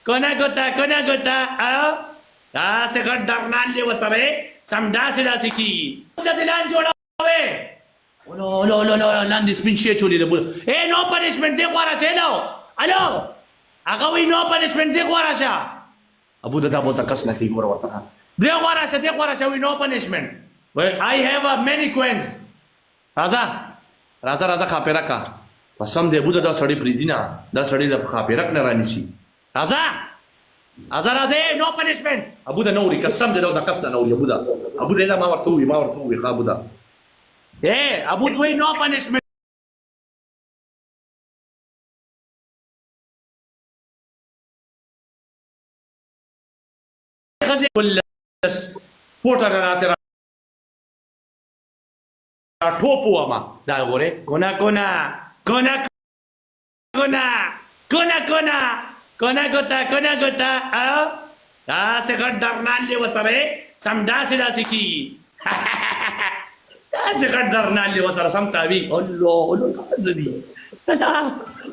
کونه ګوته او داسې غټ درنان لې وسره سمداسې داسې کېږي د دلان جوړوې لاندې سپین شی چولې ده نو پنشمنټ دی خوا راشه الو هغه وایي نو پنشمنټ دی خوا راشه ابو دا بولته کس نه کوي ګوره ورته دی خوا راشه وایي نو پنشمنټ I have many coins راځه خاپیرک کا قسم دی ابو دا سړی پریدي نه دا سړی د خاپیرک نه رانیسي راځه نو پنشمنټ ابو دا نوري قسم دی دا کس نه نوري ابو دا ما ورته وي خا ابو دا ابو دوی نو پنشمنټ كل سپورټر راځي ټوپو ما دا غوره کونا ګوتا او داسې غټ درنان لې وسره سمداسې کېږي داسې غټ درنان لې وسره سم تاوي الله تاسو دي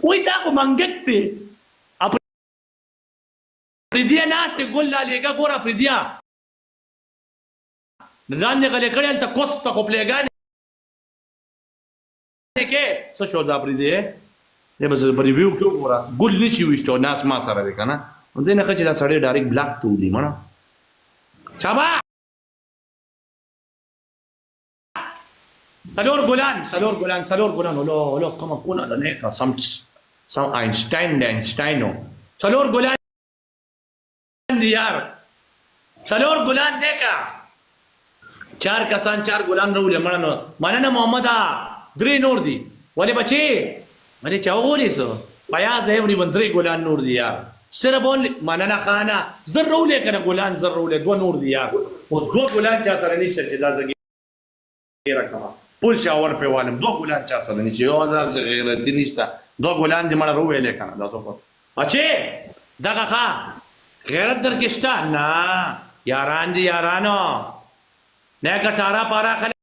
وای دا خو منګک دی پریدیا ناشته ګل لالیګه ګوره پریدیا ځان دې غلې کړی هلته کوسته خو پلیګانې کې څه شو دا پریدیا دی به زه په ریویو کې وګوره ګل نشي ویشتو ناس ما سره دی که نه نو دی نه ښه چې دا سړی ډایرکټ بلاک ته ولي مړه چابا څلور ګلان ولو کومه کونه ده نیکه سم آینشټاین څلور ګلان دی یار څلور ګلان نیکه 4 کسان 4 ګلان راولې مننه محمده 3 نور دي ولې بچې مله چا وګورې څه پیاز ایوریون 3 ګلان نور دي یار صرف مننه خانه زر راولې کنه ګلان زر راولې 2 نور دي یار اوس 2 ګلان چا سره نشته چې دا زګیره کما پول شاور په والم 2 ګلان چا سره نشته یو دا غیرتی نشته 2 ګلان دې مړه راولې کنه دا څه اچې دغه ښا غیرت در کې شته نه یاران دي یارانو نه کټاره پارا